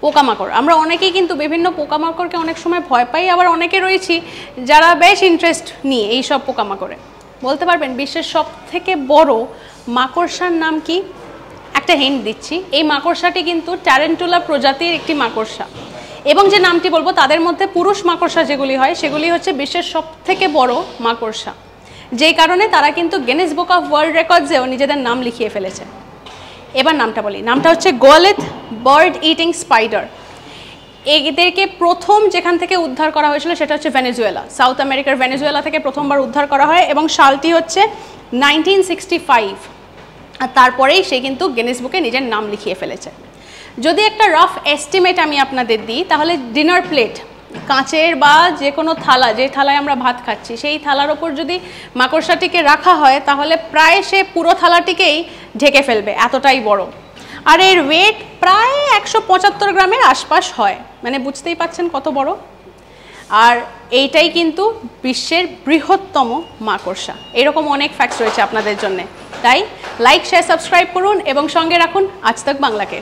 পোকামাকড়, আমরা অনেকেই কিন্তু বিভিন্ন পোকামাকড়কে অনেক সময় ভয় পাই, আবার অনেকে রয়েছি যারা বেশ ইন্টারেস্ট নিয়ে এই সব পোকামাকড়ে। বলতে পারবেন বিশ্বের সবথেকে বড় মাকড়সার নাম কি? একটা হিন্ট দিচ্ছি, এই মাকড়সাটি কিন্তু ট্যারেন্টুলা প্রজাতির একটি মাকড়সা, এবং যে নামটি বলবো তাদের মধ্যে পুরুষ মাকড়সা যেগুলি হয় সেগুলি হচ্ছে বিশ্বের সবথেকে বড় মাকড়সা, যেই কারণে তারা কিন্তু গিনেস বুক অফ ওয়ার্ল্ড রেকর্ডসেও নিজেদের নাম লিখিয়ে ফেলেছে। এবার নামটা বলি, নামটা হচ্ছে গোয়ালিথ বার্ড ইটিং স্পাইডার। এদেরকে প্রথম যেখান থেকে উদ্ধার করা হয়েছিল সেটা হচ্ছে ভেনেজুয়েলা, সাউথ আমেরিকার ভেনেজুয়েলা থেকে প্রথমবার উদ্ধার করা হয়, এবং সালটি হচ্ছে 1965। আর তারপরেই সে কিন্তু গিনেস বুকে নিজের নাম লিখিয়ে ফেলেছে। যদি একটা রাফ এস্টিমেট আমি আপনাদের দিই, তাহলে ডিনার প্লেট, কাঁচের বা যে কোনো থালা, যে থালায় আমরা ভাত খাচ্ছি, সেই থালার ওপর যদি মাকড়সাটিকে রাখা হয় তাহলে প্রায় সে পুরো থালাটিকেই ঢেকে ফেলবে, এতটাই বড়। আর এর ওয়েট প্রায় 175 গ্রামের আশপাশ হয়, মানে বুঝতেই পাচ্ছেন কত বড়। আর এইটাই কিন্তু বিশ্বের বৃহত্তম মাকড়সা। এরকম অনেক ফ্যাক্টস রয়েছে আপনাদের জন্য, তাই লাইক শেয়ার সাবস্ক্রাইব করুন এবং সঙ্গে রাখুন আজ তাক বাংলাকে।